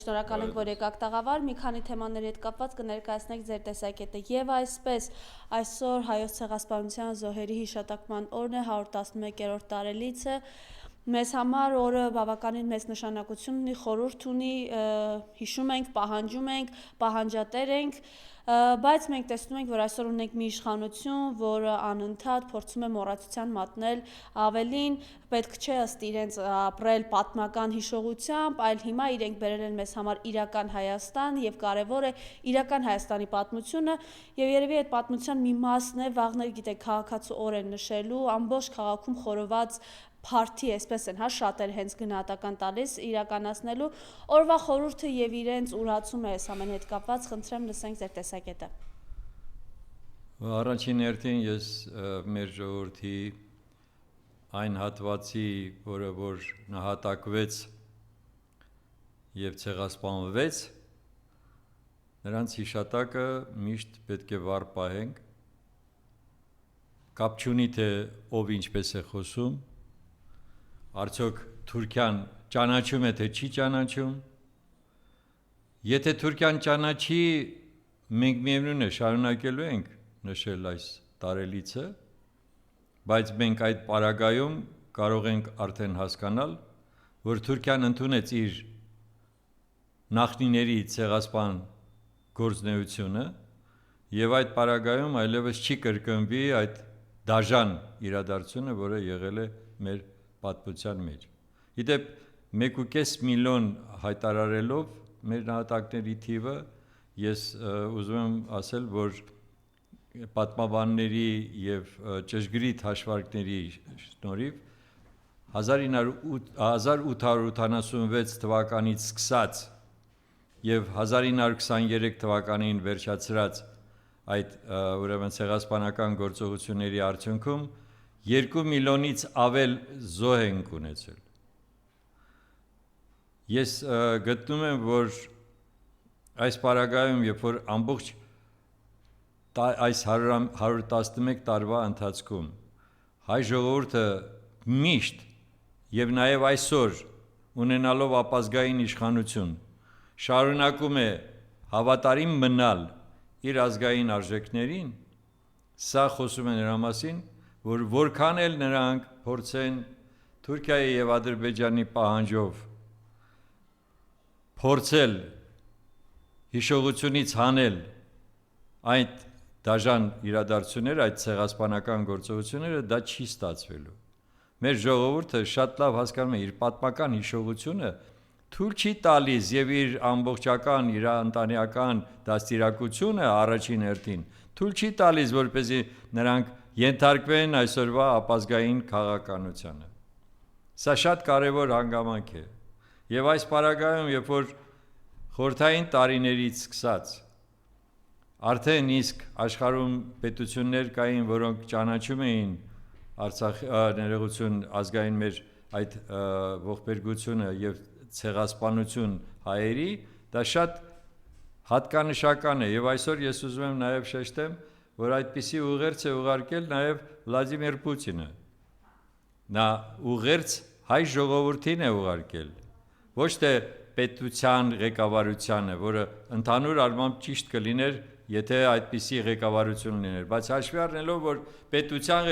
Շնորհակալ ենք, որ եկաք տաղավար, մի քանի թեմաների հետ կապված կներկայացնենք ձեր տեսակետը եւ այսպես այսօր հայոց ցեղասպանության զոհերի հիշատակման օրն է 111-րդ տարելիցը մեզ համար օրը բավականին մեծ նշանակություն ունի, խորհուրդ ունի, հիշում ենք, պահանջում ենք, պահանջատեր ենք, բայց մենք տեսնում ենք, որ այսօր ունենք մի իշխանություն, որը անընդհատ փորձում է մոռացության մատնել ավելին, պետք չէ ըստ իրենց ապրել պատմական հիշողությամբ, այլ հիմա իրենք բերել են մեզ համար իրական Հայաստան եւ կարեւոր է իրական Հայաստանի պատմությունը եւ երևի այդ պատմության մի մասն է վաղներ գիտեք քաղաքացու օր են նշելու ամբողջ քաղաքում խորոված Փարթի, այսպես են, հա, շատեր հենց գնահատական տալիս իրականացնելու օրվա խորհուրդը եւ իրենց ուրացումը է ամեն հետ կապված, խնդրեմ լսենք ձեր տեսակետը։ Առաջին հերթին ես մեր ժողովրդի այն հատվածի, որը որ նահատակվեց եւ ցեղասպանվեց, նրանց հիշատակը միշտ պետք է վառ պահենք, կապ չունի թե ով ինչպես է խոսում, արդյոք Թուրքիան ճանաչում է թե չի ճանաչում, եթե Թուրքիան ճանաչի, մենք միևնույն է շարունակելու ենք նշել այս տարելիցը, բայց մենք այդ պարագայում կարող ենք արդեն հասկանալ, որ Թուրքիան ընդունեց իր նախնիների ցեղասպան գործունեությունը եւ այդ պարագայում այլևս չի կրկնվի այդ դաժան իրադարձությունը, որը եղել է մեր պատմության մեջ։ Իդեպ 1.5 միլիոն հայտարարելով մեր նահատակների թիվը ես ուզում եմ ասել, որ պատմաբանների եւ ճշգրիտ հաշվարկների շնորհիվ 1886 թվականից սկսած եւ 1923 թվականին վերջացրած այդ ուրեմն ցեղասպանական գործողությունների արդյունքում 2 միլիոնից ավել զոհ ենք ունեցել։ Ես գտնում եմ, որ այս պարագայում, երբ որ ամբողջ այս 111 տարվա ընթացքում հայ ժողովուրդը միշտ եւ նաեւ այսօր ունենալով ապազգային իշխանություն շարունակում է հավատարիմ մնալ իր ազգային արժեքներին, սա խոսում է նրա մասին, որ որքան էլ նրանք փորձեն Թուրքիայի եւ Ադրբեջանի պահանջով փորձել հիշողությունից հանել այդ դաժան իրադարձությունները, այդ ցեղասպանական գործողությունները, դա չի ստացվելու։ Մեր ժողովուրդը շատ լավ հասկանում է իր պատմական հիշողությունը թույլ չի տալիս եւ իր ամբողջական, իր ընտանեկան դաստիարակությունը առաջին հերթին թույլ չի տալիս, որպեսզի նրանք ենթարկվեն այսօրվա ապազգային քաղաքականությանը։ Սա շատ կարևոր հանգամանք է։ Եվ այս պարագայում, երբ որ խորհրդային տարիներից սկսած արդեն իսկ աշխարհում պետություններ կային, որոնք ճանաչում էին Արցախ ներողություն ազգային մեր այդ ողբերգությունը եւ ցեղասպանություն հայերի, դա շատ հատկանշական է եւ այսօր ես ուզում եմ նաեւ շեշտեմ, որ այդպիսի ուղերձ է ուղարկել նաեւ Վլադիմիր Պուտինը։ Նա ուղերձ հայ ժողովրդին է ուղարկել, ոչ թե պետության ղեկավարությանը, որը ընդհանուր առմամբ ճիշտ կլիներ, եթե այդպիսի ղեկավարություն լիներ, բայց հաշվի առնելով, որ պետության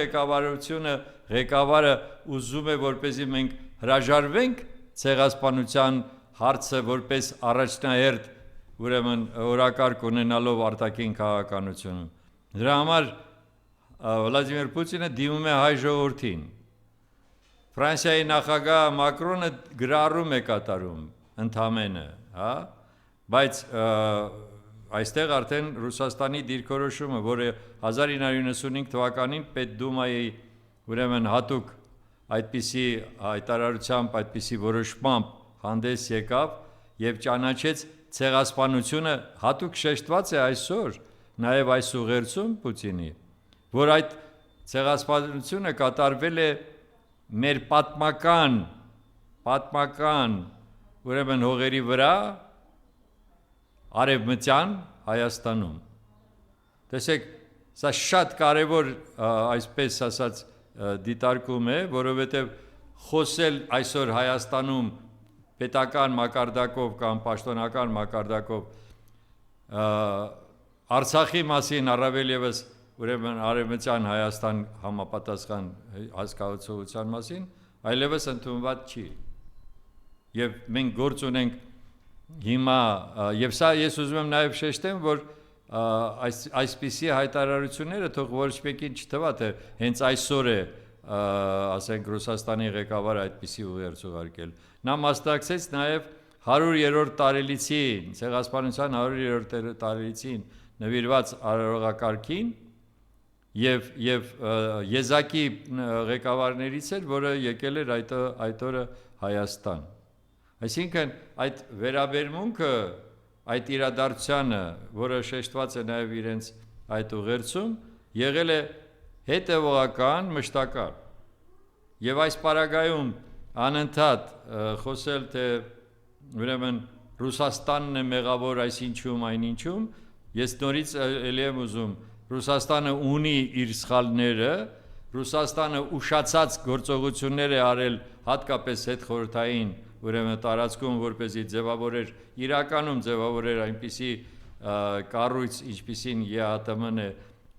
ղեկավարը ուզում է, որպեսզի մենք հրաժարվենք ցեղասպանության հարցը որպես առաջնահերթ, ուրեմն օրակարգ ունենալով արտաքին քաղաքականությունում։ Դրա համար Վլադիմիր Պուտինը դիմում է հայ ժողովրդին։ Ֆրանսիայի նախագահ Մակրոնը գրառում է կատարում ընդամենը, հա, բայց այստեղ արդեն Ռուսաստանի դիրքորոշումը, որը 1995 թվականին Պետդումայի ուրեմն հատուկ այդպիսի հայտարարությամբ, այդպիսի որոշմամբ հանդես եկավ եւ ճանաչեց ցեղասպանությունը, հատուկ շեշտված է այսօր նաեւ այս ուղերձում Պուտինի, որ այդ ցեղասպանությունը կատարվել է մեր պատմական ուրեմն հողերի վրա արևմտյան Հայաստանում։ Տեսեք, սա շատ կարևոր այսպես ասած դիտարկում է, որովհետև խոսել այսօր Հայաստանում պետական մակարդակով կամ պաշտոնական մակարդակով Արցախի մասին առավել եւս ուրեմն Արևմտյան Հայաստան համապատասխան հասկացության մասին այլևս ընդունված չի եւ մենք գործ ունենք հիմա եւ սա ես ուզում եմ նաեւ շեշտեմ որ այսպիսի հայտարարությունները թող ոչ մեկին չթվա թե հենց այսօր է ասենք Ռուսաստանի ղեկավարը այդպիսի ուղերձ ուղարկել նա մասնակցեց նաեւ 100-րդ տարելիցին ցեղասպանության 100-րդ տարելիցին նվիրված արարողակարգին եւ եզակի ղեկավարներից էր որը եկել էր այդ օրը Հայաստան այսինքն այդ վերաբերմունքը այդ իրադարձությանը որը շեշտված է նաեւ իրենց այդ ուղերձում եղել է հետևողական մշտական եւ այս պարագայում անընդհատ խոսել թե ուրեմն Ռուսաստանն է մեղավոր այսինչում այնինչում ես նորից ելի եմ ուզում Ռուսաստանը ունի իր սխալները Ռուսաստանը ուշացած գործողություններ է արել հատկապես հետխորհրդային ուրեմն տարածքում որպեսզի ձևավորեր իրականում ձևավորեր այնպիսի կառույց ինչպիսին ԵԱՏՄ-ն է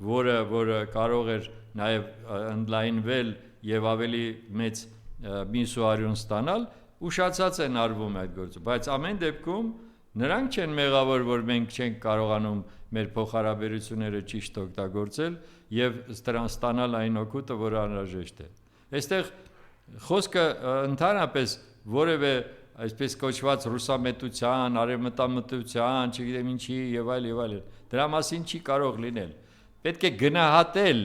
որը կարող էր նաև ընդլայնվել եւ ավելի մեծ միսուարյուն ստանալ ուշացած են արվում այդ գործը բայց ամեն դեպքում նրանք չեն մեղավոր որ մենք չենք կարողանում մեր փոխհարաբերությունները ճիշտ օգտագործել եւ ստանալ այն օգուտը որը անհրաժեշտ է այստեղ խոսքը ընդհանրապես որևէ այսպես կոչված ռուսամետության, արևմտամտության, չգիտեմ ինչի եւ այլ դրա մասին չի կարող լինել պետք է գնահատել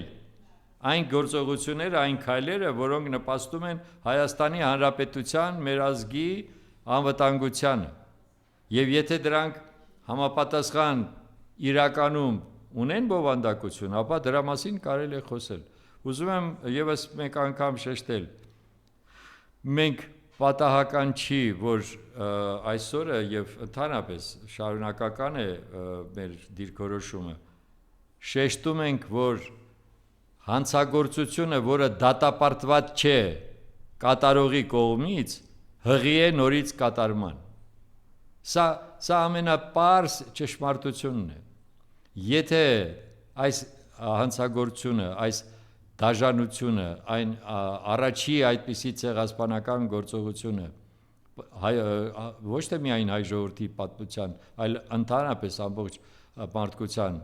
այն գործողությունները, այն քայլերը, որոնք նպաստում են Հայաստանի Հանրապետության մեր ազգի անվտանգությանը եւ եթե դրանք համապատասխան իրականում ունեն բովանդակություն, ապա դրա մասին կարելի է խոսել ուզում եմ եւս մեկ անգամ շեշտել մենք պատահական չի որ այսօրը եւ ընդհանրապես շարունակական է մեր դիրքորոշումը շեշտում ենք որ հանցագործությունը որը դատապարտված չէ կատարողի կողմից հղի է նորից կատարման սա ամենապարզ ճշմարտությունն է եթե այս հանցագործությունը այս դաժանությունը այն առաջի այդպիսի ցեղասպանական գործողությունը ոչ թե միայն հայ ժողովրդի պատմության այլ ընդհանրապես ամբողջ մարդկության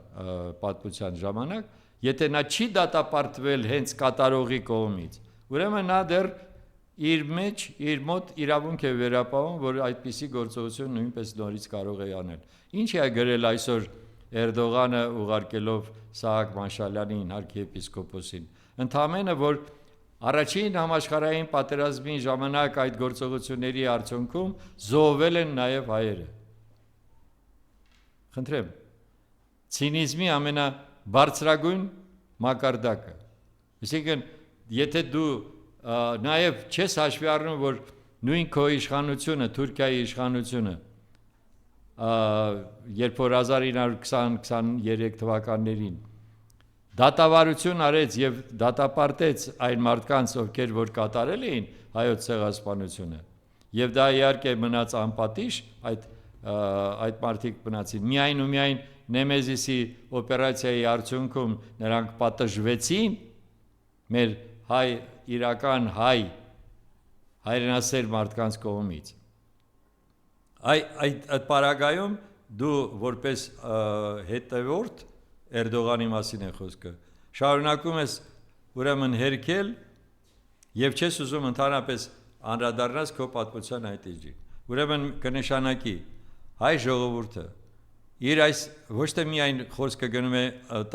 պատմության ժամանակ եթե նա չի դատապարտվել հենց կատարողի կողմից ուրեմն նա դեռ իր մոտ իրավունք է վերապահում որ այդպիսի գործողություն նույնպես նորից կարող է անել ինչ է գրել այսօր Էրդողանը ուղարկելով Սահակ Մանշալյանին arczepiskopos-ին ընդամենը որ առաջին համաշխարհային պատերազմի ժամանակ այդ գործողությունների արդյունքում զոհվել են նաև հայերը խնդրեմ ցինիզմի ամենաբարձրագույն մակարդակը այսինքն եթե դու նաև չես հաշվի առնում որ նույն քո իշխանությունը Թուրքիայի իշխանությունը երբ որ 1920-23 թվականներին դատավարություն արեց եւ դատապարտեց այն մարդկանց ովքեր որ կատարել էին հայոց ցեղասպանությունը եւ դա իհարկե մնաց անպատիժ այդ մարդիկ մնացին միայն ու միայն Նեմեզիսի օպերացիայի արդյունքում նրանք պատժվեցին մեր իրական հայրենասեր մարդկանց կողմից այդ պարագայում դու որպես հետևորդ Էրդողանի մասին է խոսքը շարունակում ես ուրեմն հերքել եւ չես ուզում ընդհանրապես անդրադառնաս քո պատմության այդ էջին ուրեմն կնշանակի հայ ժողովուրդը իր այս ոչ թե միայն խոսքը գնում է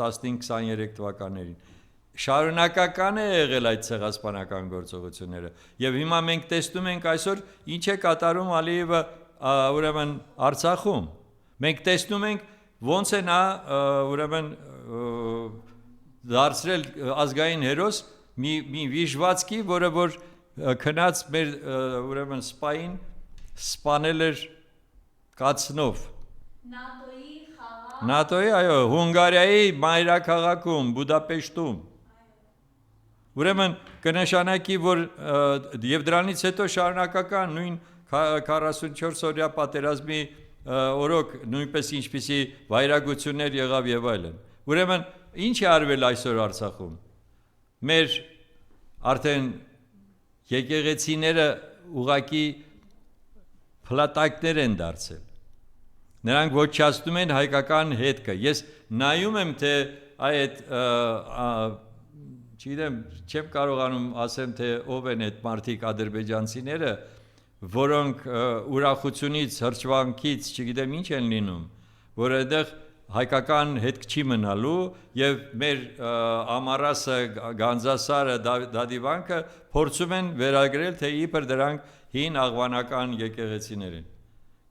15-23 թվականներին շարունակական է եղել այդ ցեղասպանական գործողությունները եւ հիմա մենք տեսնում ենք այսօր ինչ է կատարում Ալիևը ուրեմն Արցախում մենք տեսնում ենք ոնց է նա ուրեմն դարձրել ազգային հերոս մի վիժվածքի որը որ քնած մեր ուրեմն սպային սպանել էր կացնով ՆԱՏՕ-ի այո Հունգարիայի մայրաքաղաքում Բուդապեշտում ուրեմն կնշանակի որ եւ դրանից հետո շարունակական նույն 44 օրյա պատերազմի օրոք նույնպես ինչպիսի վայրագություններ եղավ եւ այլն։ Ուրեմն ինչ է արվել այսօր Արցախում։ Մեր արդեն եկեղեցիները ուղակի փլատակներ են դարձել։ Նրանք ոչնչացնում են հայկական հետքը։ Ես նայում եմ թե այդ չգիտեմ, չեմ կարողանում ասեմ թե ով են այդ մարդիկ ադրբեջանցիները, որոնք ուրախությունից, հրճվանքից, չգիտեմ ինչ են լինում, որ այդտեղ հայկական հետք չի մնալու եւ մեր ամառասը, Գանձասարը, Դադիվանքը փորձում են վերագրել թե իբր դրանք հին աղվանական եկեղեցիներ են։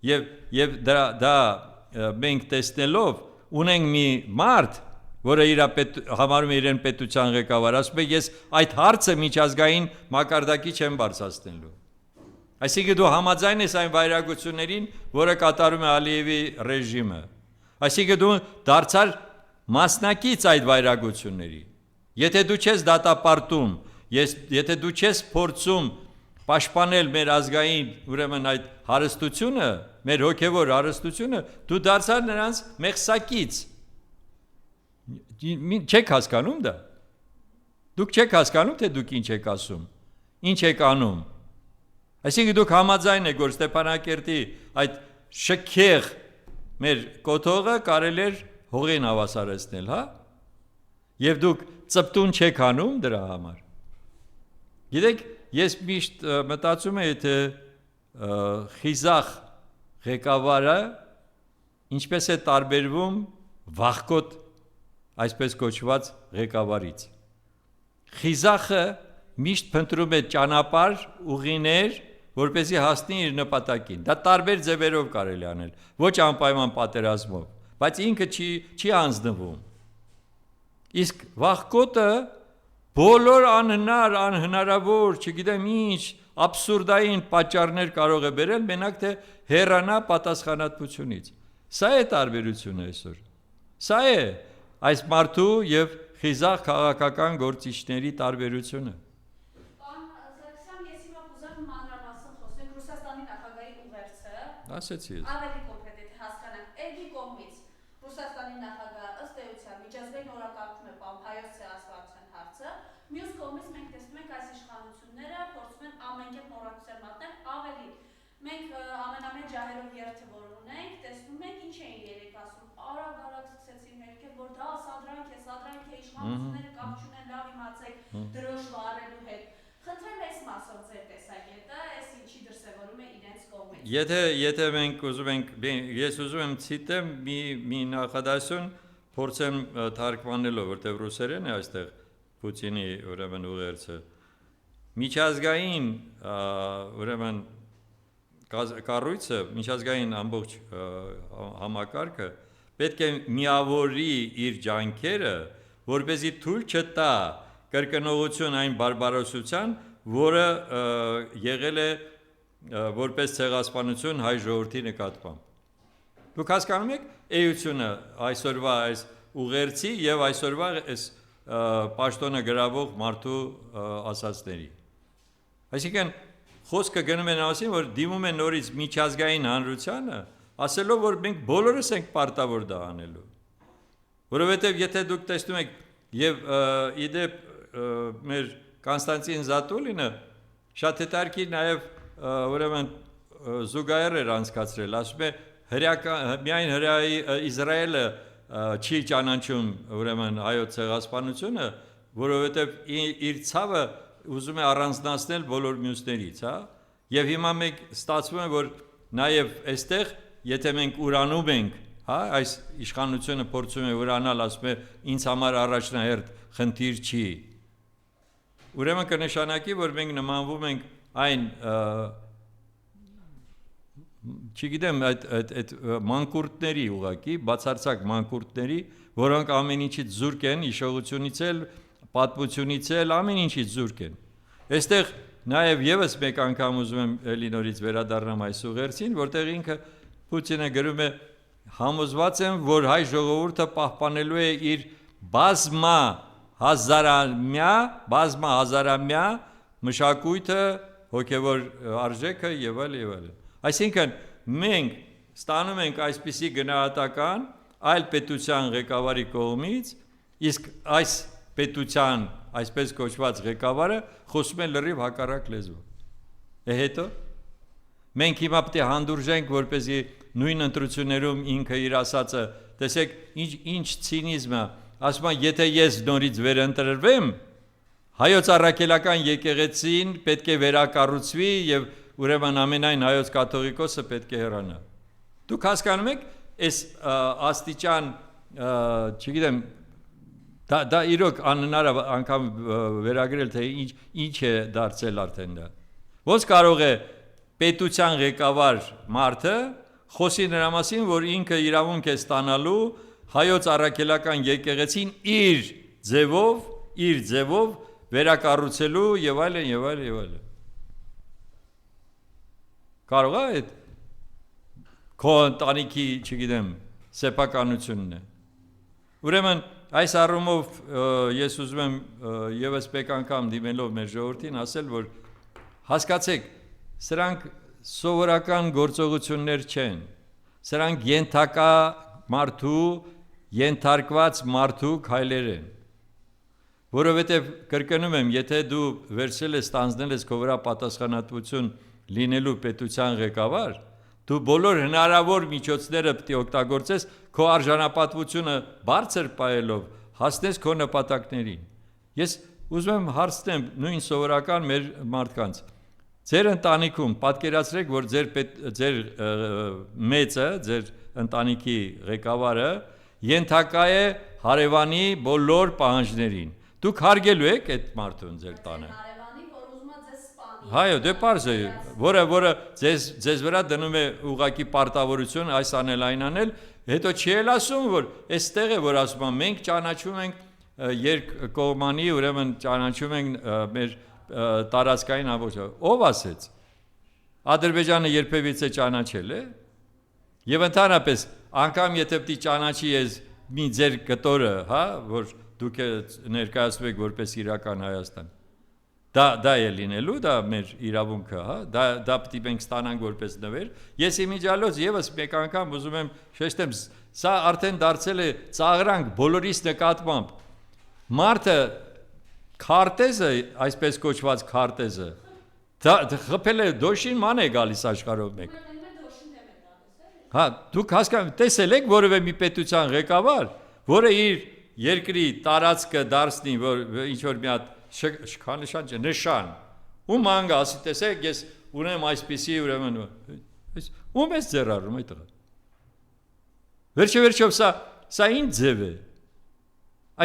Եվ դա մենք տեսնելով ունենք մի մարդ, որը համարում է իրեն պետության ղեկավար, ասում է ես այդ հարցը միջազգային մակարդակի չեմ բարձրացնելու։ Այսինքն դու համաձայն ես այն վայրագություններին, որը կատարում է Ալիևի ռեժիմը։ Այսինքն դու դարձար մասնակից այդ վայրագությունների։ Եթե դու չես դատապարտում, եթե դու չես փորձում պաշտպանել մեր ազգային ուրեմն այդ հարստությունը, մեր հոգևոր հարստությունը, դու դարձար նրանց մեղսակից։ Չեք հասկանում դա։ Դուք չեք հասկանում թե դուք ինչ եք ասում, ինչ եք անում։ Այսինքն դուք համաձայն եք, որ Ստեփանակերտի այդ շքեղ մեր կոթողը կարելի էր հողին հավասարեցնել, հա։ Եվ դուք ծպտուն չեք անում դրա համար։ Գիտեք, ես միշտ մտածում եմ, թե խիզախ ղեկավարը ինչպես է տարբերվում վախկոտ այսպես կոչված ղեկավարից։ Խիզախը միշտ փնտրում է ճանապարհ, ուղիներ, որպեսզի հասնի իր նպատակին։ Դա տարբեր ձևերով կարելի անել, ոչ անպայման պատերազմով, բայց ինքը չի անձնվում։ Իսկ վախկոտը բոլոր անհնարավոր, չգիտեմ ինչ, աբսուրդային պատճառներ կարող է բերել, մենակ թե հեռանա պատասխանատվությունից։ Սա է տարբերությունը այսօր։ Սա է այս մարդու եւ խիզախ քաղաքական գործիչների տարբերությունը։ Պարոն Սարգսյան, ես հիմա կուզեմ մանրամասն խոսենք Ռուսաստանի նախագահի ուղերձը։ Ասեցի ես։ Ավելի կոնկրետ եթե հասկանանք, ելի կողմից Ռուսաստանի նախագահը ըստ էության միջազգային օրակարգում է պահում հայոց ցեղասպանության հարցը, մյուս կողմից մենք տեսնում ենք այս իշխանությունները փորձում են ամենքեն մոռացության մատնել, ավելի մենք ամենամեծ ջահերով երթը որ ունենք, տեսնում ենք ինչ էին երեք ասում, արագ սկսեցին հերքել, որ դա սադրանք է, իշխանությունները կապ չունեն, լավ իմացեք դրոշ վառելու հետ։ Խնդրեմ այս մասով ձեր տեսակետը, այս ինչի դրսևորում է իրենց կողմից։ Եթե մենք ուզում ենք, ես ուզում եմ ցիտեմ մի նախադասություն, փորձեմ թարգմանելով, որտեղ ռուսերեն է այստեղ Պուտինի ուրեմն ուղերձը։ Միջազգային ուրեմն կառույցը, միջազգային ամբողջ համակարգը պետք է միավորի իր ջանքերը, որպեսզի թույլ չտա կրկնողություն այն բարբարոսության, որը եղել է որպես ցեղասպանություն հայ ժողովրդի նկատմամբ։ Դուք հասկանում եք էությունը այսօրվա այս ուղերձի եւ այսօրվա այս պաշտոնը գրավող մարդու ասածների։ Այսինքն խոսքը գնում է ասին, որ դիմում է նորից միջազգային հանրությանը, ասելով, որ մենք բոլորս ենք պարտավոր դա անելու։ Որովհետև եթե դուք տեսնում եք եւ իդեպ մեր Կոնստանտին Զատուլինը շատ հետարքի նաեւ ուրեմն զուգահեռ էր անցկացրել, ասում է միայն հրայի Իսրայելը չի ճանաչում ուրեմն հայոց ցեղասպանությունը, որովհետև իր ցավը ուզում է առանձնացնել բոլոր մյուսներից, հա։ Եվ հիմա մենք ստացվում է, որ նաև այստեղ, եթե մենք ուրանում ենք, հա, այս իշխանությունը փորձում է ուրանալ, ասում է, ինձ համար առաջնահերթ խնդիր չի։ Ուրեմն կնշանակի, որ մենք նմանվում ենք այն չգիտեմ, այդ մանկուրտների ուղակի, բացարձակ մանկուրտների, որոնք ամեն ինչից զուրկ են, հիշողությունից էլ, պատմությունից էլ, ամեն ինչից զուրկ են։ Այստեղ նաև եւս մեկ անգամ ուզում եմ էլի նորից վերադառնամ այս ուղերձին, որտեղ ինքը Պուտինը գրում է համոզված եմ, որ հայ ժողովուրդը պահպանելու է իր բազմահազարամյա մշակույթը, հոգևոր արժեքը եւ այլ։ Այսինքն մենք ստանում ենք այսպիսի գնահատական այլ պետության ղեկավարի կողմից, իսկ այս պետության այսպես կոչված ղեկավարը խոսում է լրիվ հակառակ լեզվով։ Հետո մենք հիմա պետք է հանդուրժենք, որպեսզի նույն ընտրություններում ինքը իր ասածը, տեսեք, ինչ ցինիզմ է, ասում է, եթե ես նորից վերընտրվեմ, հայոց առաքելական եկեղեցին պետք է վերակառուցվի եւ ուրեմն ամենայն հայոց կաթողիկոսը պետք է հեռանա։ Դուք հասկանում եք, այս աստիճան, չգիտեմ, դա իրոք անհնար է անգամ վերագրել, թե ինչ է դարձել արդեն դա։ Ոնց կարող է պետության ղեկավար մարդը խոսի նրա մասին, որ ինքը իրավունք է ստանալու հայոց առաքելական եկեղեցին իր ձևով վերակառուցելու եւ այլն։ Կարող է այդ քո ընտանիքի, չգիտեմ, սեփականությունն է։ Ուրեմն այս առումով ես ուզում եմ եւս մեկ անգամ դիմելով մեր ժողովրդին ասել, որ հասկացեք, սրանք սովորական գործողություններ չեն։ Սրանք ենթակա մարդու, ենթարկված մարդու քայլեր են։ Որովհետև կրկնում եմ, եթե դու վերցրել ես ստանձնել ես քո վրա պատասխանատվություն լինելու պետության ղեկավար, դու բոլոր հնարավոր միջոցները պետք է օգտագործես քո արժանապատվությունը բարձր պահելով հասնես քո նպատակներին։ Ես ուզում եմ հարցնեմ նույն սովորական մեր մարդկանց։ Ձեր ընտանիքում պատկերացրեք, որ ձեր մեծը, ձեր ընտանիքի ղեկավարը ենթակա է հարևանի բոլոր պահանջներին։ Դուք հարգելու եք այդ մարդուն ձեր տանը։ Հայո, դե պարզ է, որը ձեզ վրա դնում է ուղղակի պարտավորություն այս անել, այն անել, հետո չի էլ ասում, որ այստեղ է, որ ասում են, մենք ճանաչում ենք երկկողմանի, ուրեմն ճանաչում ենք մեր տարածքային ամբողջը։ Ով ասեց։ Ադրբեջանը երբևիցե ճանաչել է։ Եվ ընդհանրապես, անգամ եթե պետք է ճանաչի ես մի ձեր կտորը, հա, որ դուք ներկայացնում եք որպես իրական Հայաստան։ Դա է լինելու, դա մեր իրավունքը, հա, դա պետք է մենք ստանանք որպես նվեր։ Ես իմիջիալոց եւս մեկ անգամ ուզում եմ շեշտեմ, սա արդեն դարձել է ծաղրանք բոլորիս նկատմամբ։ Մարդը քարտեզը, այսպես կոչված քարտեզը, դա խփել է դոշին ման է գալիս աշխարհով մեկ։ Հա, դուք հասկանում, տեսել եք որևէ մի պետության ղեկավար, որը իր երկրի տարածքը դարձնի, որ ինչ որ մի հատ նշան, ու ման գա, ասի տեսեք, ես ունեմ այսպիսի, ուրեմն, ում ես ձեռ առնում այդ տղա։ Վերջով սա ինչ ձև է։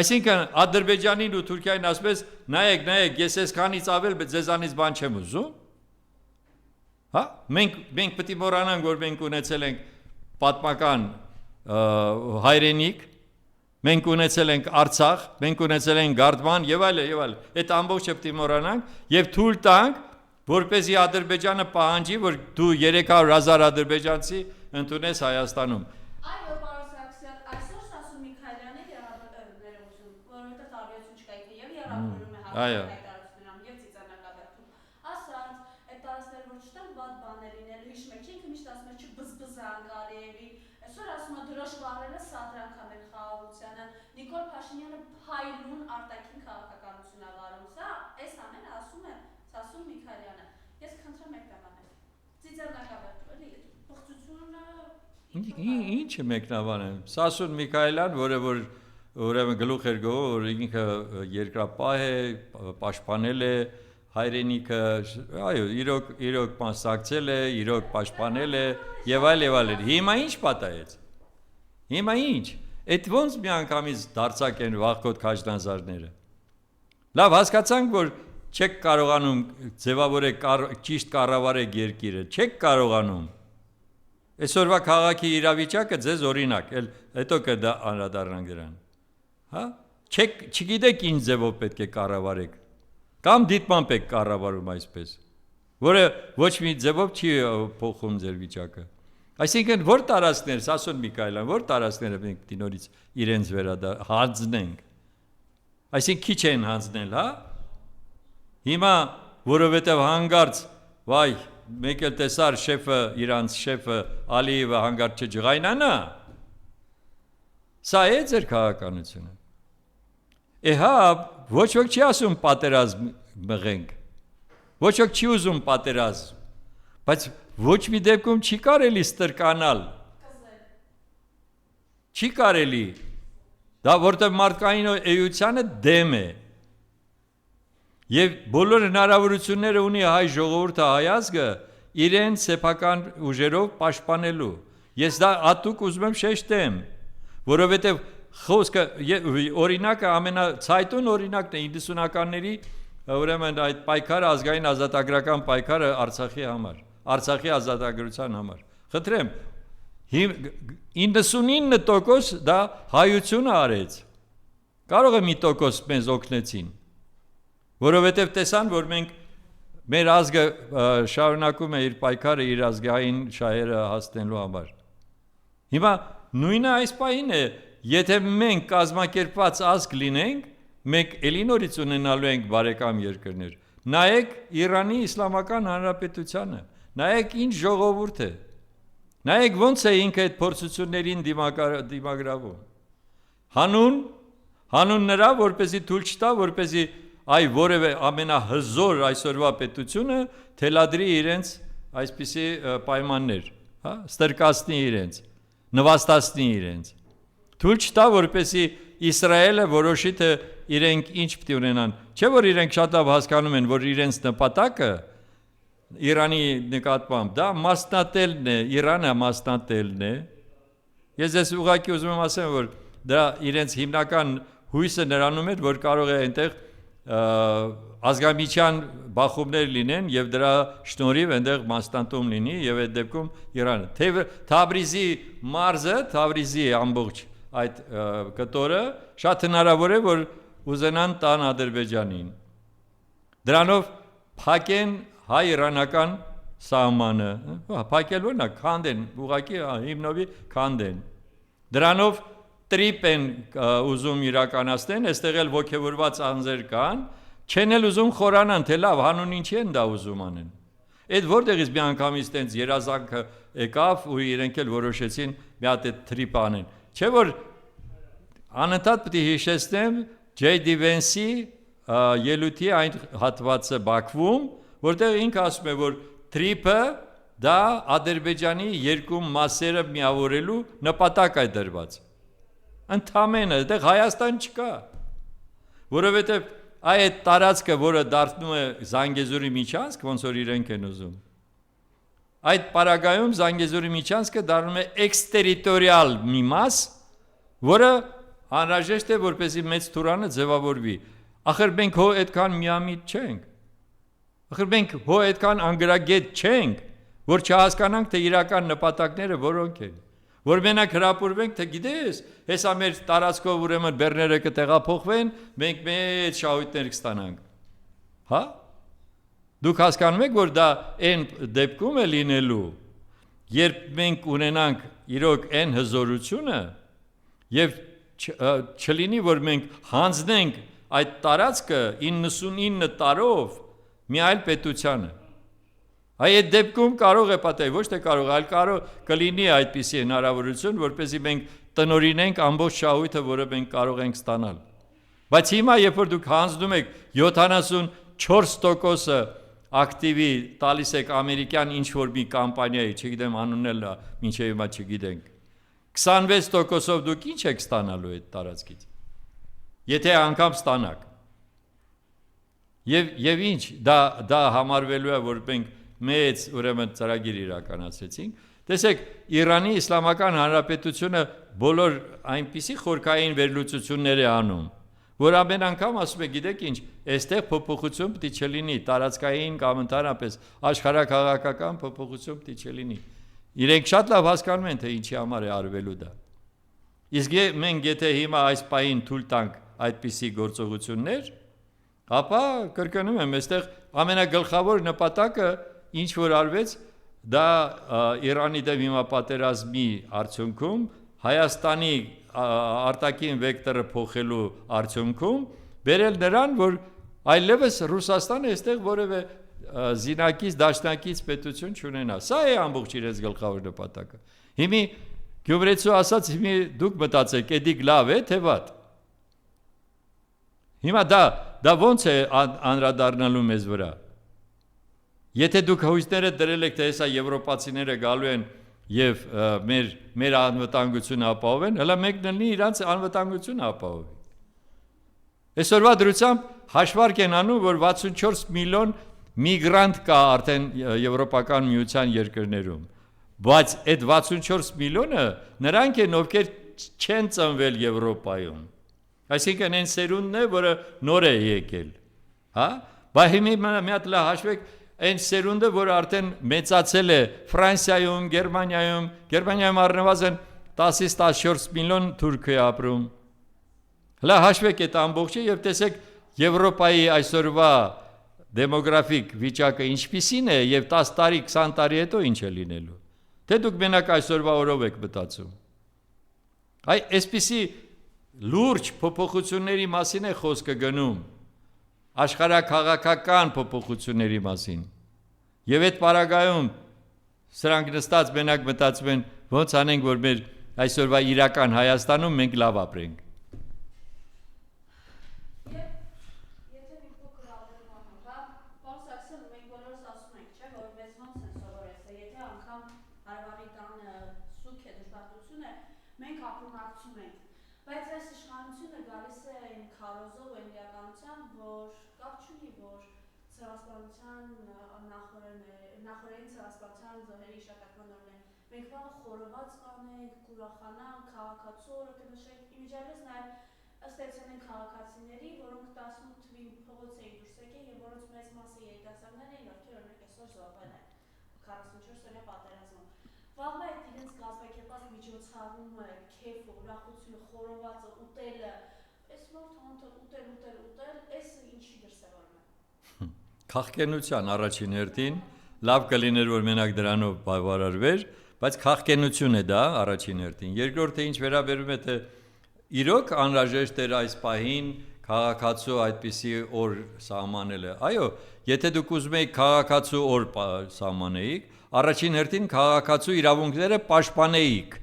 Այսինքն Ադրբեջանին ու Թուրքիային ասում ես, նայեք, ես այսքանից ավել ձեզանից բան չեմ ուզում։ Հա, մենք պետք է մոռանանք, որ մենք ունեցել ենք պատմական հայրենիք, մենք ունեցել ենք Արցախ, մենք ունեցել ենք Գարդման եւ այլն։ Այդ ամբողջը պետք է մոռանանք եւ թույլ տանք, որպեսզի Ադրբեջանը պահանջի, որ դու 300,000 ադրբեջանցի ընդունես Հայաստանում։ Այո, պարոն Սարգսյան, այսօր Սասուն Միքայելյանը ներողություն, որովհետեւ տարբերություն չկա, եւ երախորում է հայտարարություններում եւ ծիծանակաբերդում։ Ասած, այդ տարածքները որ չտան բադ բաներ լինել, հիշում եք, ինքը միշտ ասում է չբզբզան Ղարիևի, այսօր ասում է դրոշվարելը սադրանքա մեր խաղաղությանը, Նիկոլ Փաշինյանը փայլուն արտաքին քաղաքականություն է վարում, սա այս ամենը ասում է Սասուն Միքայելյանը։ Ես խնդրեմ եք դամանել։ Ծիծանակաբերդում, էլի փոխությունը Ինչ է մեկնաբանել։ Սասուն Միքայելյան, որը որ ուրեմն գլուխ էր գողը, որ ինքը երկրապահ է, պաշտպանել է հայրենիքը, այո, իրոք մասնակցել է, իրոք պաշտպանել է եւ այլն։ Հիմա ինչ պատահեց։ Հիմա ինչ։ Այդ ոնց մի անգամից դարձակ են վախկոտ քաջնազարները։ Լավ, հասկացանք, որ չեք կարողանում ձևավորեք ճիշտ կառավարեք երկիրը, չեք կարողանում։ Այսօրվա քաղաքի իրավիճակը ձեզ օրինակ, հետո կդա անդրադառնանք դրան։ Հա? Չգիտեք ինչ ձևով պետք է կառավարեք։ Կամ դիտմամբ եք կառավարում այսպես, որը ոչ մի ձևով չի փոխում ձեր վիճակը։ Այսինքն որ տարածքներ, Սասուն Միքայելյան, որ տարածքները մենք դինորից իրենց հանձնենք։ Այսինքն քիչ են հանձնել, հա? Հիմա որովհետև հանգարց վայ, մեկ էլ տեսար շեֆը, իրանց շեֆը Ալիևը հանգարտ չջղայնանա։ Սա է ձեր քաղաքականությունը։ Հա, ոչ ոք չի ասում պատերազմ մղենք, ոչ ոք չի ուզում պատերազմ, բայց ոչ մի դեպքում չի կարելի ստրկանալ, չի կարելի, դա որտեղ մարդկային էությանը դեմ է, և բոլոր հնարավորությունները ունի հայ ժողովուրդը, հայ ազգը իրեն սեփական ուժերով պաշտպանելու, ես դա ատուկ ուզում եմ շեշտեմ, որովհետև խոսքը օրինակը ամենացայտուն օրինակն է 90-ականների ուրեմն այդ պայքարը ազգային ազատագրական պայքարը Արցախի համար, Արցախի ազատագրության համար։ Խնդրեմ, 99% դա հայությունը արեց։ Կարող է մի տոկոս մեզ օգնեցին, որովհետև տեսան, որ մենք մեր ազգը շարունակում է իր պայքարը իր ազգային շահերը հասնելու համար։ Հիմա նույնը այս պահին է, եթե մենք կազմակերպված ազգ լինենք, մենք էլի նորից ունենալու ենք բարեկամ երկրներ։ Նայեք Իրանի Իսլամական Հանրապետությանը, նայեք ինչ ժողովուրդ է, նայեք ոնց է ինքը այդ փորձություններին դիմագրավում։ Հանուն նրա, որպեսզի թույլ չտա, որպեսզի այ որևէ ամենահզոր այսօրվա պետությունը թելադրի իրենց այսպիսի պայմաններ, ստրկացնի իրենց, նվաստացնի իրենց։ Թույլ չտա, որպեսզի Իսրայելը որոշի թե իրենք ինչ պիտի ունենան, չէ որ իրենք շատ լավ հասկանում են, որ իրենց նպատակը Իրանի նկատմամբ դա մասնատելն է, Իրանը մասնատելն է։ Ես ես ուղղակի ուզում եմ ասեմ, որ դա իրենց հիմնական հույսը նրանում է, որ կարող է այնտեղ ազգամիջյան բախումներ լինեն եւ դրա շնորհիվ այնտեղ մասնատում լինի եւ այդ դեպքում Իրանը Թավրիզի մարզը, Թավրիզի ամբողջ այդ կտորը շատ հնարավոր է որ ուզենան տան Ադրբեջանին։ Դրանով փակեն հայ-իրանական սահմանը, փակել որնա քանդեն, ուղղակի հիմնովի քանդեն։ Դրանով տրիպ են ուզում իրականացնեն, այստեղ էլ ոգևորված անձեր կան, չեն էլ ուզում խորանան, թե լավ, հանուն ինչի են դա ուզում անեն։ Այդ որտեղից մի անգամից տենց երազանքը եկավ ու իրենք էլ որոշեցին մի հատ այդ տրիպ անեն։ Չէ որ անընդհատ պետք է հիշեցնեմ J.D. Vance-ի ելույթի այն հատվածը Բաքվում, որտեղ ինքը ասում է, որ տրիպը դա Ադրբեջանի երկու մասերը միավորելու նպատակ է դրված։ Ընդամենը, այդտեղ Հայաստան չկա, որովհետև այդ տարածքը, որը դարձնում է Զանգեզուրի միջանցք, ոնց որ իրենք են ուզում, այդ պարագայում Զանգեզուրի միջանցքը դառնում է էքստերիտորիալ մի մաս, որը անհրաժեշտ է, որպեսզի մեծ Թուրանը ձևավորվի։ Ախր մենք հո այդքան միամիտ չենք, ախր մենք հո այդքան անգրագետ չենք, որ չհասկանանք, թե իրական նպատակները որոնք են, որ մենակ հրապուրվենք, թե գիտես, հեսա մեր տարածքով ուրեմն բեռները կտեղափոխվեն, մենք մեծ շահույթներ կստանանք։ Հա? Դուք հասկանում եք, որ դա այն դեպքում է լինելու, երբ մենք ունենանք իրոք այն հզորությունը եւ չլինի, որ մենք հանձնենք այդ տարածքը 99 տարով մի այլ պետությանը։ Այդ դեպքում կարող է պատահի, ոչ թե կարող, այլ կարող կլինի այդպիսի հնարավորություն, որպեսզի մենք տնօրինենք ամբողջ շահույթը, որը մենք կարող ենք ստանալ։ Բայց հիմա, երբ որ դուք հանձնում եք 74%-ը ակտիվի տալիս եք ամերիկյան ինչ-որ մի կամպանիայի, չգիտեմ անունն էլ մինչև հիմա չգիտենք, 26%-ով դուք ինչ եք ստանալու այդ տարածքից, եթե անգամ ստանաք։ Եվ ինչ, դա համարվելու է, որ մենք մեծ ուրեմն ծրագիր իրականացրեցինք։ Տեսեք, Իրանի Իսլամական Հանրապետությունը բոլոր այնպիսի խորքային վերլուծություններ է անում, որ ամեն անգամ ասում է, գիտեք ինչ, այստեղ փոփոխություն պետք է չլինի, տարածքային կամ ընդհանրապես աշխարհաքաղաքական փոփոխություն պետք է չլինի։ Իրենք շատ լավ հասկանում են, թե ինչի համար է արվելու դա։ Իսկ մենք եթե հիմա այս պահին թույլ տանք այդպիսի գործողություններ, ապա կրկնում եմ, այստեղ ամենագլխավոր նպատակը ինչ որ արվեց, դա Իրանի դեմ հիմա պատերազմի արդյունքում Հայաստանի արտաքին վեկտորը փոխելու արդյունքում բերել նրան, որ այլևս Ռուսաստանը այստեղ որևէ զինակից, դաշնակից պետություն չունենա։ Սա է ամբողջ իրենց գլխավոր նպատակը։ Հիմի գյումրեցու ասած, հիմի դուք մտածեք, էդիկ լավ է, թե վատ։ Հիմա դա ոնց է անդրադառնալու մեզ վրա։ Եթե դուք հույսները դրել եք, թե հեսա եվրոպացիները գալու են եւ մեր անվտանգությունը ապահովեն, հələ մեկն լինի իրանց անվտանգությունը ապահովի։ Այսօրվա դրությամբ հաշվարկ են անում, որ 64 միլիոն միգրանտ կա արդեն Եվրոպական միության երկրներում, բայց այդ 64 միլիոնը նրանք են, ովքեր չեն ծնվել Եվրոպայում։ Այսինքն այն սերունդն է, որը նոր է եկել, հա? Բայց հիմա մի հատ հաշվեք այն սերունդը, որը արդեն մեծացել է Ֆրանսիայում, Գերմանիայում առնվազն 10-ից 14 միլիոն թուրք է ապրում։ Հələ հաշվեք այդ ամբողջը եւ տեսեք Եվրոպայի այսօրվա դեմոգրաֆիկ վիճակը ինչպիսին է եւ 10 տարի, 20 տարի հետո ինչ է լինելու։ Թե դուք մենակ այսօրվա օրով եք մտածում։ Այսպիսի լուրջ փոփոխությունների մասին է խոսքը գնում, աշխարհաքաղաքական փոփոխությունների մասին։ Եվ այդ պարագայում սրանք նստած մենակ մտածում են ոնց անենք, որ մեր այսօրվա իրական Հայաստանում մենք լավ ապրենք։ Նախորդին ցեղասպանության զոհերի հիշատակման օրն է։ Մենք վաղը խորոված կանենք, կուրախանանք, քաղաքացու օրը կնշենք, իմիջիալից նաև ըստ էության են քաղաքացիների, որոնք 18 թվին փողոց էին դուրս եկել եւ որոնց մեծ մասը երիտասարդներ էին, ովքեր օրինակ այսօր զոհվել են 44-օրյա պատերազմում։ Վաղը այդ իրենց կազմակերպած միջոցառումը, քեֆը, ուրախությունը, խորովածը, ուտելը, այս ոնց ուտել, այս ինչի դրսևորում է։ Քաղաքենության առաջին հերթին լավ կլիներ, որ մենակ դրանով բավարարվեր, բայց քաղաքենություն է դա առաջին հերթին։ Երկրորդը ինչ վերաբերում է, թե իրոք անհրաժեշտ էր այս պահին քաղաքացու այդպիսի օր սահմանելը։ Այո, եթե դուք ուզում եք քաղաքացու օր սահմանեիք, առաջին հերթին քաղաքացու իրավունքները պաշտպանեիք։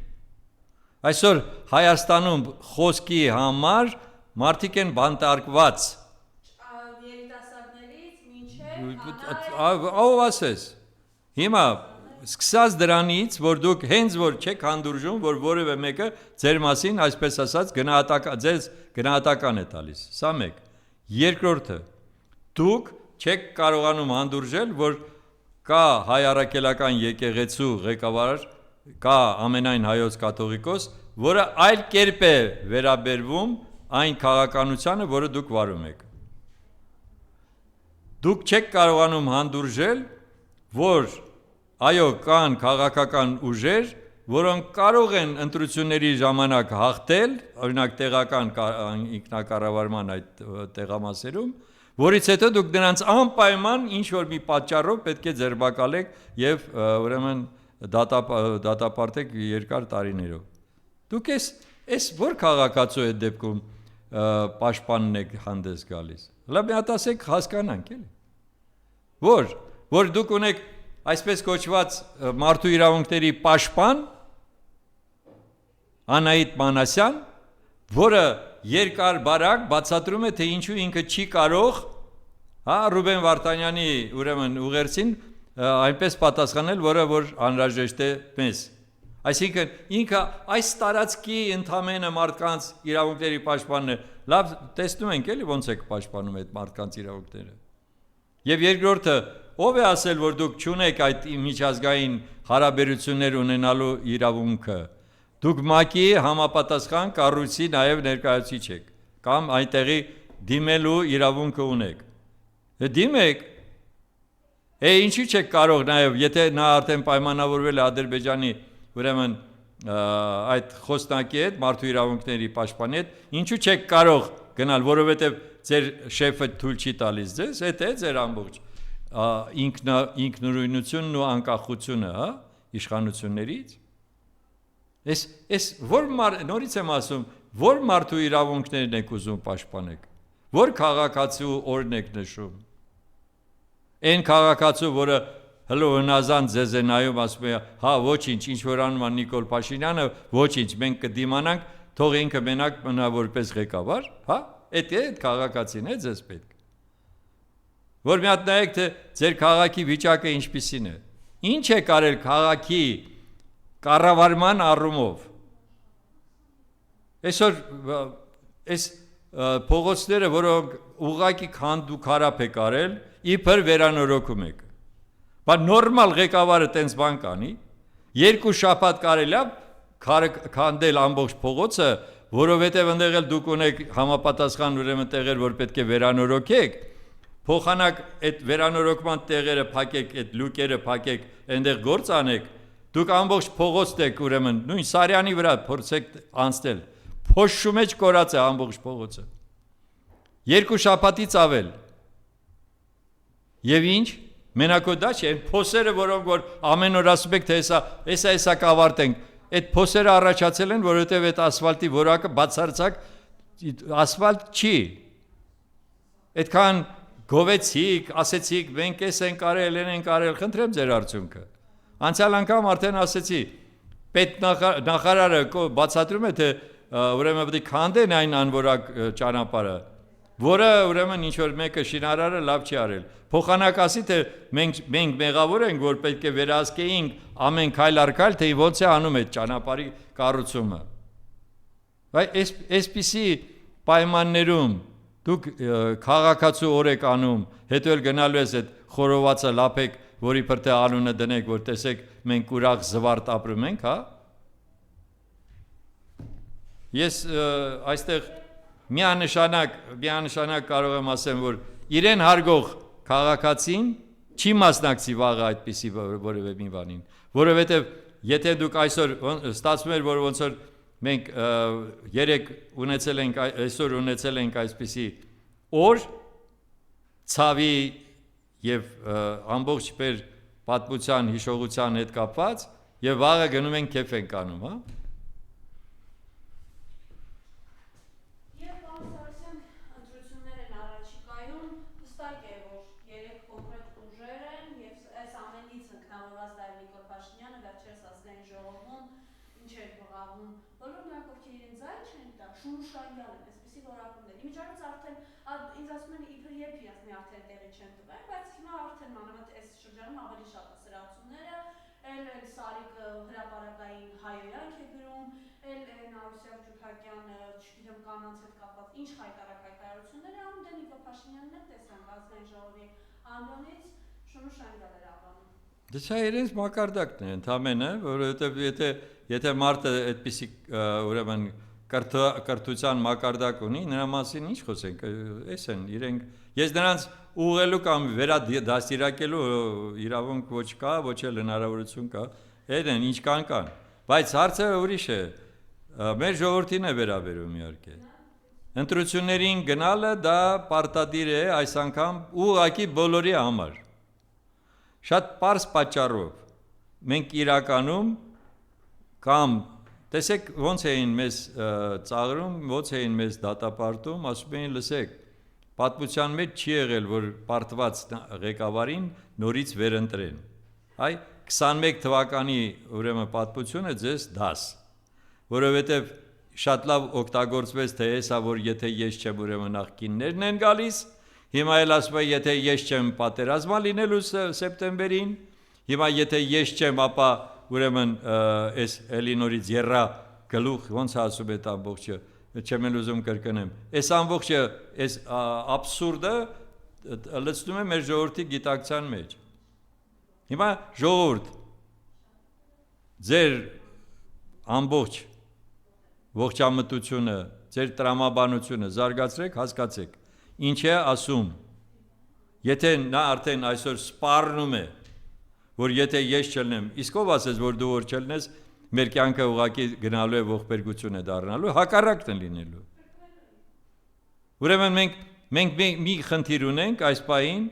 Այսօր Հայաստանում խոսքի համար մարդիկ են բանտարկված։ Ով ասես։ Հիմա սկսած դրանից, որ դուք հենց որ չեք հանդուրժում, որ որևէ մեկը ձեր մասին, այսպես ասած, գնահատական է տալիս։ Սա մեկ։ Երկրորդը, դուք չեք կարողանում հանդուրժել, որ կա հայ առաքելական եկեղեցու ղեկավար, կա ամենայն հայոց կաթողիկոս, որը այլ կերպ է վերաբերվում այն քաղաքականությանը, որը դուք վարում եք։ Դուք չեք կարողանում հանդուրժել, որ այո կան քաղաքական ուժեր, որոնք կարող են ընտրությունների ժամանակ հաղթել, օրինակ տեղական ինքնակառավարման այդ տեղամասերում, որից հետո դուք նրանց անպայման ինչ որ մի պատճառով պետք է ձերբակալեք եւ ուրեմն դատապարտեք երկար տարիներով։ Դուք այս որ քաղաքացու է դեպքում պաշտպանն եք հանդես գալիս։ Հələ մի հատ ասեք հասկանանք էլի։ Որ դուք ունեք այսպես կոչված մարդու իրավունքների պաշտպան Անահիտ Մանասյան, որը երկար բարակ բացատրում է, թե ինչու ինքը չի կարող, հա, Ռուբեն Վարդանյանի ուրեմն ուղերձին այնպես պատասխանել, որ անհրաժեշտ է մեզ։ Այսինքն ինքը այս տարածքի ընդամենը մարդկանց իրավունքների պաշտպանն է, լավ տեսնում ենք էլի ոնց եք պաշտպանում այդ մարդկանց իրավունքները։ Եվ երկրորդը, ով է ասել, որ դուք չունեք այդ միջազգային հարաբերություններ ունենալու իրավունքը։ Դուք ՄԱԿ-ի համապատասխան կառույցի նաև ներկայացուցիչ եք, կամ այնտեղի դիմելու իրավունքը ունեք։ Դիմեք։ Ինչու չեք կարող նաև, եթե նա արդեն պայմանավորվել է Ադրբեջանի ուրեմն այդ խոսնակի հետ, մարդու իրավունքների պաշտպանի հետ, ինչու չեք կարող գնալ, որովհետև ձեր շեֆը թույլ չի տալիս ձեզ, այդ է ձեր ամբողջ ինքնուրույնությունն ու անկախությունը, հա, իշխանություններից։ Նորից եմ ասում, որ մարդու իրավունքներն եք ուզում պաշտպանեք, որ քաղաքացու օրն եք նշում։ Այն քաղաքացու, որը հլո հնազանդ ձեզ է նայում, ասում է, հա, ոչինչ, ինչ որ անում է Նիկոլ Փաշինյանը, ոչինչ, մենք կդիմանանք, թող ինքը մենակ մնա որպես ղեկավար, հա, այդ քաղաքացին է ձեզ պետք։ Որ մի հատ նայեք, թե ձեր քաղաքի վիճակը ինչպիսին է։ Ինչ է կարել քաղաքի կառավարման առումով։ Այսօր այս փողոցները, որոնք ուղղակի քանդու քարափ է կարել, իբր վերանորոգում եք։ Բայց նորմալ ղեկավարը տենց բան կանի, 2 շաբաթ կարելի է քանդել ամբողջ փողոցը, որովհետև ընդեղ էլ դուք ունեք համապատասխան ուրեմն տեղեր, որ պետք է վերանորոգեք, փոխանակ այդ վերանորոգման տեղերը փակեք, այդ լուկերը փակեք, այնտեղ գործ անեք, դուք ամբողջ փողոցն եք ուրեմն նույն Սարյանի վրա փորձեք անցնել, փոշու մեջ կորած է ամբողջ փողոցը։ 2 շաբաթից ավել։ Եվ ինչ? Մենակո դա չէ, այն փոսերը, որոնք որ ամեն օր ասում եք, թե հեսա կավարտենք, այդ փոսերը առաջացել են, որովհետև այդ ասֆալտի որակը բացարձակ ասֆալտ չի։ Այդքան գովեցիք, ասեցիք, մենք էս են կարել, են կարել, խնդրեմ ձեր արդյունքը։ Անցյալ անգամ արդեն ասեցի, պետնախարարը բացատրում է, թե ուրեմն պետք է քանդեն այն անորակ ճանապարհը, որը ուրեմն ինչ որ մեկը շինարարը լավ չի արել։ Փոխանակ ասի, թե մենք մեղավոր ենք, որ պետք է վերահսկեինք ամեն քայլ առ քայլ, թե ոնց է անում այդ ճանապարհի կառուցումը։ Բայց այսպիսի պայմաններում դուք քաղաքացու օր եք անում, հետո էլ գնալու ես այդ խորովածը լափեք, որի պրտե անունը դնեք, որ տեսեք մենք ուրախ զվարթ ապրում ենք, հա։ Ես այստեղ միանշանակ կարող եմ ասեմ, որ իրեն հարգող քաղաքացին չի մասնակցի վաղը այդպիսի որևէ մի բանին, որովհետև եթե դուք այսօր ստացվում էր, որ ոնց որ մենք այսօր ունեցել ենք այսպիսի օր ցավի եւ ամբողջ մեր պատմության հիշողության հետ կապված եւ վաղը գնում ենք քեֆ ենք անում, հա։ Ինձ ասում են իբր երբ իրացնի արդեն տեղի չեն տվել, բայց հիմա արդեն մանավանդ այս շրջանում ավելի շատ է սրացումները, էլ Սարիկը հրապարակային հայոյանք է գրում, էլ Նարուսյան Ջուփակյան, չգիտեմ կանանց հետ կապված ինչ հայտարարություններ է անում, դե Նիկոլ Փաշինյանն էլ տեսանք ազգային ժողովի անվանից Շունու Շանգալ էր անում։ Դա չէ, իրենց մակարդակն է ընդամենը, որովհետև եթե մարդը այդպիսի ուրեմն կրթության մակարդակ ունի, նրա մասին ինչ խոսենք, էս են իրենք, ես նրանց ուղղելու կամ վերադաստիարակելու իրավունք ոչ կա, ոչ էլ հնարավորություն կա, այդ են, ինչ կան, բայց հարցը ուրիշ է, մեր ժողովրդին է վերաբերում իհարկե, ընտրություններին գնալը դա պարտադիր է այս անգամ ուղղակի բոլորի համար, շատ պարզ պատճառով, մենք իրականում կամ տեսեք ոնց էին մեզ ծաղրում, ոնց էին մեզ դատապարտում, ասում էին լսեք, պատմության մեջ չի եղել, որ պարտված ղեկավարին նորից վերընտրեն։ Այ 21 թվականի ուրեմն պատմությունը ձեզ դաս, որովհետև շատ լավ օգտագործվեց, թե հեսա, որ եթե ես չեմ, ուրեմն նախկիններն են գալիս, հիմա էլ ասում է, եթե ես չեմ պատերազմա լինելու սեպտեմբերին, հիմա եթե ես չեմ, ապա ուրեմն այս էլի նորից եռա գլուխ ոնց ասում է ամբողջը չեմ էլ ուզում կրկնեմ այս ամբողջը այս աբսուրդը լցնում է մեր ժողովրդի գիտակցության մեջ հիմա ժողովուրդ ձեր ամբողջ ողջամտությունը ձեր տրամաբանությունը զարգացրեք հասկացեք ինչ է ասում եթե նա արդեն այսօր սպառնում է որ եթե ես չլնեմ, իսկ ով ասես, որ դու որ չլնես, մեր կյանքը ուղղակի գնալու է ողբերգություն է դառնալու, հակառակն է լինելու։ Ուրեմն մենք մի խնդիր ունենք այս պահին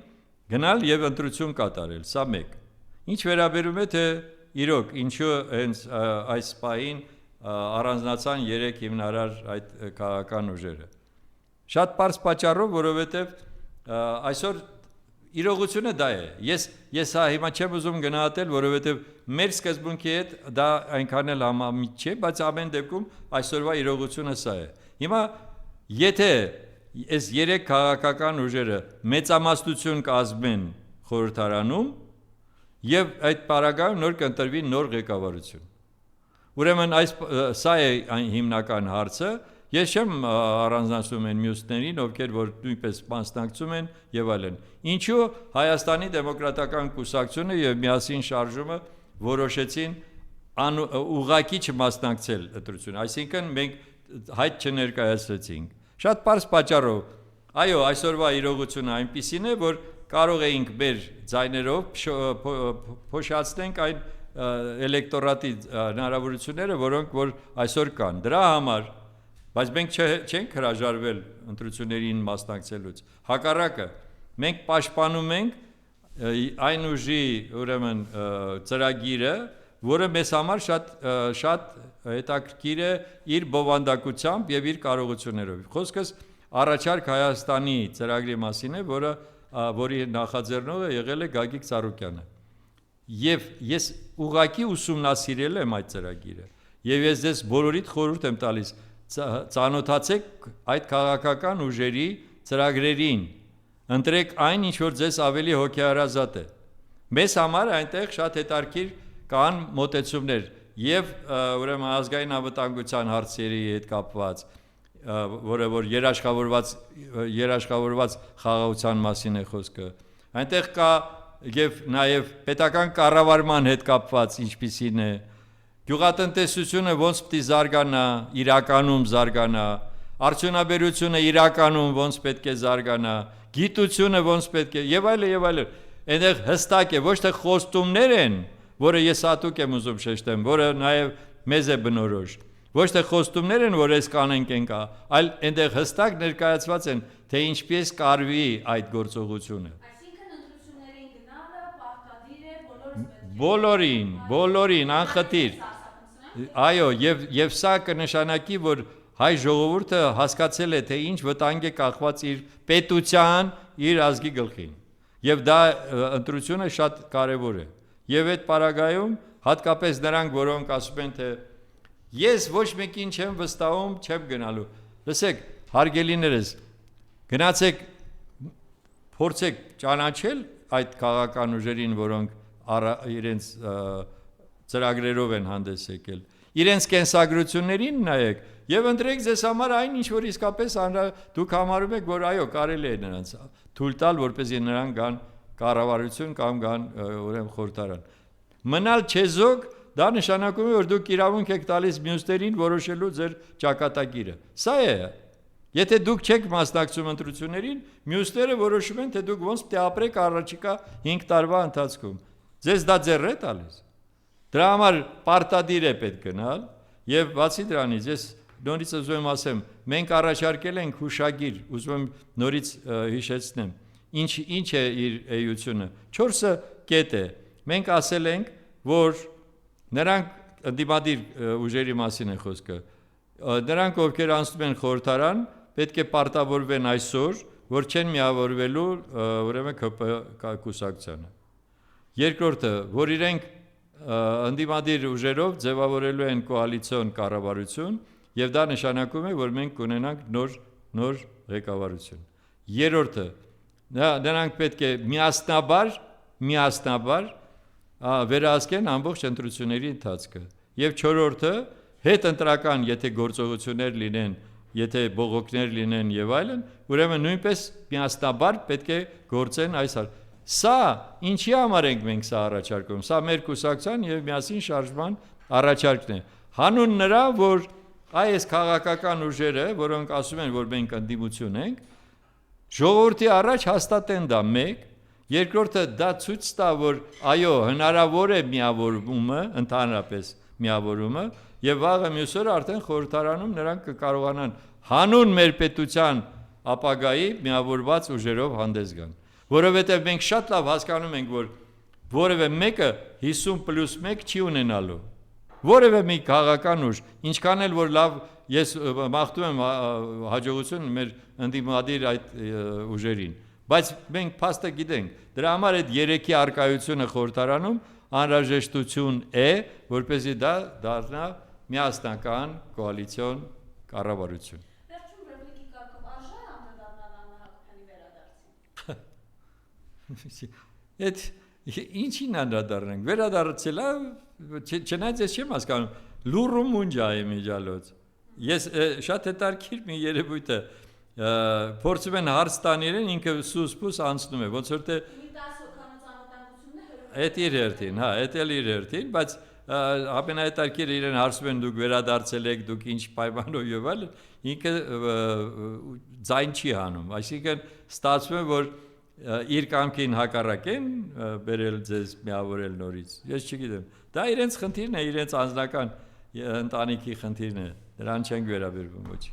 գնալ եւ ընտրություն կատարել, սա մեկ։ Ինչ վերաբերում է թե իրոք ինչու հենց այս պահին առանձնացան 3 հիմնարար այդ քաղաքական ուժերը։ Շատ պարզ պատճառով, որովհետեւ այսօր իրողությունը դա է։ Ես հա հիմա չեմ ուզում գնահատել, որովհետև մեր սկզբունքի հետ դա այնքան էլ համամիտ չէ, բայց ամեն դեպքում այսօրվա իրողությունը սա է։ Հիմա եթե այս 3 քաղաքական ուժերը մեծամասնություն կազմեն խորհրդարանում եւ այդ պարագայում նոր կընտրվի նոր ղեկավարություն։ Ուրեմն սա է այն հիմնական հարցը։ Ես չեմ առանձնացնում այն մյուսներին, ովքեր որ նույնպես մասնակցում են եւ այլն։ Ինչու Հայաստանի դեմոկրատական կուսակցությունը եւ միասին շարժումը որոշեցին ուղղակի չմասնակցել ընտրություն։ Այսինքն մենք հայտ չներկայացրեցինք։ Շատ պարզ պատճառով։ Այո, այսօրվա իրողությունը այնպիսին է, որ կարող էինք մեր ձայներով փոշիացնենք այն էլեկտորատի հնարավորությունները, որոնք որ այսօր կան։ Դրա համար բայց մենք չենք հրաժարվել ընտրություններին մասնակցելուց։ Հակառակը, մենք պաշտպանում ենք այն ուժի, ուրեմն ծրագիրը, որը մեզ համար շատ հետաքրքիր է իր բովանդակությամբ եւ իր կարողություններով։ Խոսքս առաջարկ Հայաստանի ծրագրի մասին է, որի նախաձեռնողը եղել է Գագիկ Ծառուկյանը։ Եվ ես ուղղակի ուսումնասիրել եմ այդ ծրագիրը։ Եվ ես ձեզ բոլորիդ խորհուրդ եմ տալիս ծանոթացեք այդ քաղաքական ուժերի ծրագրերին, ընտրեք այն, ինչ որ ձեզ ավելի հոգեհարազատ է։ Մեզ համար այնտեղ շատ հետաքրքիր կան մոտեցումներ եւ ուրեմն ազգային անվտանգության հարցերի հետ կապված, որը որ երաշխավորված խաղաղության մասին է խոսքը։ Այնտեղ կա եւ նաեւ պետական կառավարման հետ կապված ինչպիսին է գյուղատնտեսությունը ոնց պետք է զարգանա, իրականում զարգանա, արդյունաբերությունը իրականում ոնց պետք է զարգանա, գիտությունը ոնց պետք է եւ այլն։ Այնտեղ հստակ է, ոչ թե խոստումներ են, որը ես հատուկ եմ ուզում շեշտեմ, որը նաեւ մեզ է բնորոշ։ Ոչ թե խոստումներ են, որ ես կանենք ենկա, այլ այնտեղ հստակ ներկայացված են, թե ինչպես կարվի այդ գործողությունը։ Այսինքն ընտրություններին գնալը պարտադիր է բոլորին անխտիր։ Այո, եւ սա կնշանակի, որ հայ ժողովուրդը հասկացել է, թե ինչ վտանգ է կախված իր պետության, իր ազգի գլխին։ Եվ դա ընտրությունը շատ կարևոր է։ Եվ այդ պարագայում հատկապես նրանք, որոնք ասում են, թե ես ոչ մեկին չեմ վստահում, չեմ գնալու։ Լսեք, հարգելիներս, գնացեք, փորձեք ճանաչել այդ քաղաքական ուժերին, որոնք իրենց ծրագրերով են հանդես եկել։ Իրենց կենսագրություններին նայեք եւ ընտրեք ձեզ համար այն, ինչ որ իսկապես դուք համարում եք, որ այո, կարելի է նրանց թույլ տալ, որպեսզի նրանք գան կառավարություն կամ գան ուրեմն խորհրդարան։ Մնալ չեզոք, դա նշանակում է, որ դուք իրավունք եք տալիս մյուսներին որոշելու ձեր ճակատագիրը։ Սա է։ Եթե դուք չեք մասնակցում ընտրություններին, մյուսները որոշում են, թե դուք ոնց պետք է ապրեք առաջիկա 5 տարվա ընթացքում։ Ձեզ դա ձեռ է տալիս։ Դրա համար պարտադիր է պետք գնալ եւ բացի դրանից ես նորից ուզում եմ ասեմ, մենք առաջարկել ենք հուշագիր, ուզում եմ նորից հիշեցնեմ, ինչ է իր էությունը։ 4 կետ է։ Մենք ասել ենք, որ նրանք ընդդիմադիր ուժերի մասին է խոսքը։ Նրանք ովքեր անցնում են խորհրդարան, պետք է պարտավորվեն այսօր, որ չեն միավորվելու ուրեմն ԿՊ կուսակցությանը։ Երկրորդը, որ իրենք ընդդիմադիր ուժերով ձևավորելու են կոալիցիոն կառավարություն եւ դա նշանակում է, որ մենք կունենանք նոր ղեկավարություն։ Երրորդը, նրանք պետք է միասնաբար վերահսկեն ամբողջ ընտրությունների ընթացքը։ Եվ չորրորդը, հետընտրական, եթե գործողություններ լինեն, եթե բողոքներ լինեն եւ այլն, ուրեմն նույնպես միասնաբար պետք է գործեն այս Սա ինչի համար ենք մենք սա առաջարկում։ Սա մեր կուսակցության եւ միասին շարժման առաջարկն է։ Հանուն նրա, որ այս քաղաքական ուժերը, որոնք ասում են, որ մենք ընդդիմություն ենք, ժողովրդի առաջ հաստատեն դա մեկ, երկրորդը դա ցույց տա, որ այո, հնարավոր է միավորումը, ընդհանրապես միավորումը, եւ վաղը մյուս օրը արդեն խորհրդարանում նրանք կկարողանան հանուն մեր պետության ապագայի միավորված ուժերով հանդես գան։ Որովհետև մենք շատ լավ հասկանում ենք, որ որևէ մեկը 50+1 չի ունենալու։ Որևէ մի քաղաքական ուժ, ինչքան էլ որ լավ ես մաղթում եմ հաջողություն մեր ընդդիմադիր այդ ուժերին, Բայց մենք փաստը գիտենք, դրա համար այդ երեքի արկայությունը խորհրդարանում անհրաժեշտություն է, որպեսզի դա դառնա միասնական կոալիցիոն կառավարություն։ Վերջում ռեպլիկի կարգով արժե անդրադառնալ Աննա Հակոբյանի վերադարձին։ Այդ ինչին անդրադառնանք, վերադարձելա, չնայած ես չեմ հասկանում, լուրը մունջա է միջալոց։ Ես շատ հետաքրքիր մի երևույթ է, փորձում են հարց տան իրեն, ինքը սուսպուս անցնում է, ոնց որ թե Մի 10 հոգանոց անվտանգությունն է հրում։ այդ իր հերթին, հա, այդ էլ իր հերթին, բայց ամենահետաքրքիրը իրեն հարցում են դուք վերադարձել եք, դուք ինչ պայմանով եւ այլն, ինքը ձայն չի հանում, այսինքն ստացվում է, որ իր կամքին հակառակ են բերել ձեզ միավորել նորից։ Ես չգիտեմ։ Դա իրենց խնդիրն է, իրենց անձնական ընտանիքի խնդիրն է։ Դրան չենք վերաբերվում ոչ։